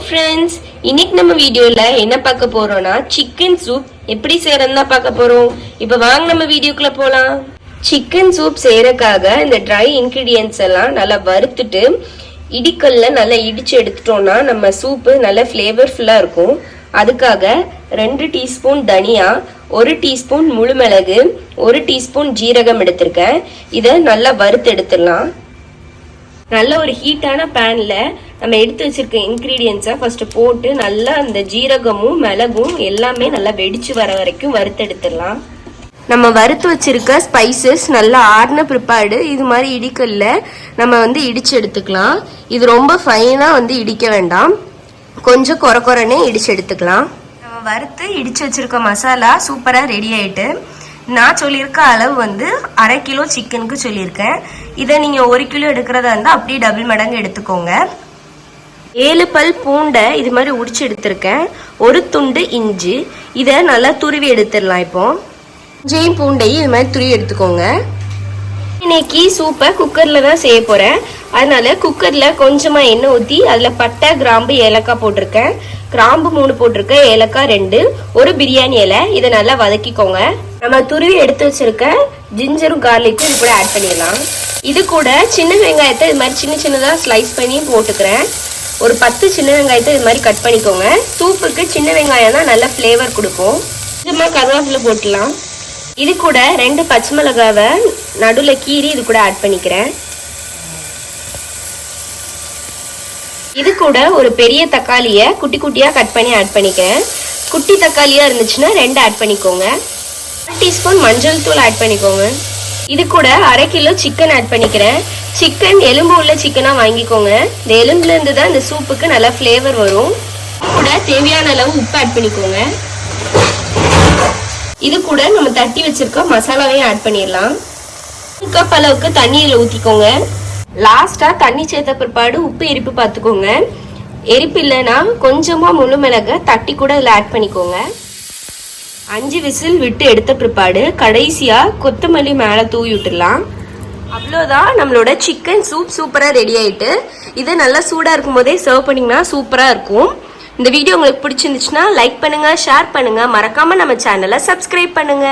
Friends, இன்னைக்கு நம்ம வீடியோல என்ன பார்க்க போறோம்னா சிக்கன் சூப் எப்படி செய்யறதுன்னு தான் பார்க்க போறோம். இப்போ வாங்க நம்ம வீடியோக்குள்ள போலாம். சிக்கன் சூப் செய்யறதுக்காக இந்த ட்ரை இன்கிரிடியன்ஸ் எல்லாம் நல்லா வறுத்துட்டு இடிக்கல்ல நல்லா இடிச்சு எடுத்துட்டோம்னா நம்ம சூப்பு நல்ல ஃப்ளேவர்ஃபுல்லா இருக்கும். அதுக்காக 2 டீஸ்பூன் தனியா, 1 டீஸ்பூன் முழு மிளகு, 1 டீஸ்பூன் ஜீரகம் எடுத்திருக்கேன். இதை நல்லா வறுத்து எடுத்துடலாம். நல்ல ஒரு ஹீட்டான பேன்ல நம்ம எடுத்து வச்சிருக்க இன்கிரீடியன்ஸை ஃபர்ஸ்ட் போட்டு நல்லா அந்த ஜீரகமும் மிளகும் எல்லாமே நல்லா வெடிச்சு வர வரைக்கும் வறுத்து எடுத்துடலாம். நம்ம வறுத்து வச்சிருக்க ஸ்பைசஸ் நல்லா ஆறுன பிற்பாடு இது மாதிரி இடிக்கல்ல நம்ம இடிச்சு எடுத்துக்கலாம். இது ரொம்ப ஃபைனா இடிக்க வேண்டாம், கொஞ்சம் கொரனே இடிச்சு எடுத்துக்கலாம். நம்ம வறுத்து இடிச்சு வச்சிருக்க மசாலா சூப்பரா ரெடி ஆயிட்டு. நான் சொல்லியிருக்க அளவு 1/2 கிலோ சிக்கனுக்கு சொல்லியிருக்கேன். இதை நீங்கள் 1 கிலோ எடுக்கிறதா இருந்தால் அப்படியே டபுள் மடங்கு எடுத்துக்கோங்க. 7 பல் பூண்டை இது மாதிரி உடிச்சு எடுத்திருக்கேன். 1 துண்டு இஞ்சி, இதை நல்லா துருவி எடுத்துடலாம். இப்போ இஞ்சியும் பூண்டையும் இது மாதிரி துருவி எடுத்துக்கோங்க. இன்னைக்கு சூப்பை குக்கரில் தான் செய்ய போகிறேன். அதனால குக்கரில் கொஞ்சமாக எண்ணெய் ஊற்றி அதில் பட்டை, கிராம்பு, ஏலக்காய் போட்டிருக்கேன். கிராம்பு 3 போட்டிருக்கேன், ஏலக்காய் 2, 1 பிரியாணி இலை. இதை நல்லா வதக்கிக்கோங்க. நம்ம துருவி எடுத்து வச்சிருக்க ஜிஞ்சரும் கார்லிக்கும் கூட ஆட் பண்ணிடலாம். இது கூட சின்ன வெங்காயத்தை இது மாதிரி சின்ன சின்னதாக ஸ்லைஸ் பண்ணி போட்டுக்கிறேன். ஒரு 10 சின்ன வெங்காயத்தை இது மாதிரி கட் பண்ணிக்கோங்க. சூப்புக்கு சின்ன வெங்காயம் தான் நல்ல ஃப்ளேவர் கொடுக்கும். கொஞ்சமாக கருவேப்பிலை போட்டுடலாம். இது கூட 2 பச்சை மிளகாவை நடுவில் கீறி இது கூட ஆட் பண்ணிக்கிறேன். இது கூட ஒரு பெரிய தக்காளியை குட்டி குட்டியாக கட் பண்ணி ஆட் பண்ணிக்கிறேன். குட்டி தக்காளியாக இருந்துச்சுன்னா 2 ஆட் பண்ணிக்கோங்க. 1 டீஸ்பூன் மஞ்சள் தூள் ஆட் பண்ணிக்கோங்க. இது கூட 1/2 கிலோ சிக்கன் ஆட் பண்ணிக்கிறேன். சிக்கன் எலும்பு உள்ள சிக்கனாக வாங்கிக்கோங்க. இந்த எலும்புலேருந்து தான் இந்த சூப்புக்கு நல்லா ஃப்ளேவர் வரும். இது கூட தேவையான அளவு உப்பு ஆட் பண்ணிக்கோங்க. இது கூட நம்ம தட்டி வச்சிருக்க மசாலாவையும் ஆட் பண்ணிடலாம். 1 கப் அளவுக்கு தண்ணியில் ஊற்றிக்கோங்க. லாஸ்டா தண்ணி சேர்த்த பிற்பாடு உப்பு எரிப்பு பார்த்துக்கோங்க. எரிப்பு இல்லைன்னா கொஞ்சமா முழு மிளகை தட்டி கூட இதில் ஆட் பண்ணிக்கோங்க. 5 விசில் விட்டு எடுத்த பிற்பாடு கடைசியா கொத்தமல்லி மேலே தூவி விட்டுடலாம். அவ்வளோதான், நம்மளோட சிக்கன் சூப் சூப்பராக ரெடி ஆயிட்டு. இதை நல்லா சூடாக இருக்கும் போதே சர்வ் பண்ணிங்கன்னா சூப்பராக இருக்கும். இந்த வீடியோ உங்களுக்கு பிடிச்சிருந்துச்சுன்னா லைக் பண்ணுங்க, ஷேர் பண்ணுங்க, மறக்காம நம்ம சேனலை சப்ஸ்கிரைப் பண்ணுங்க.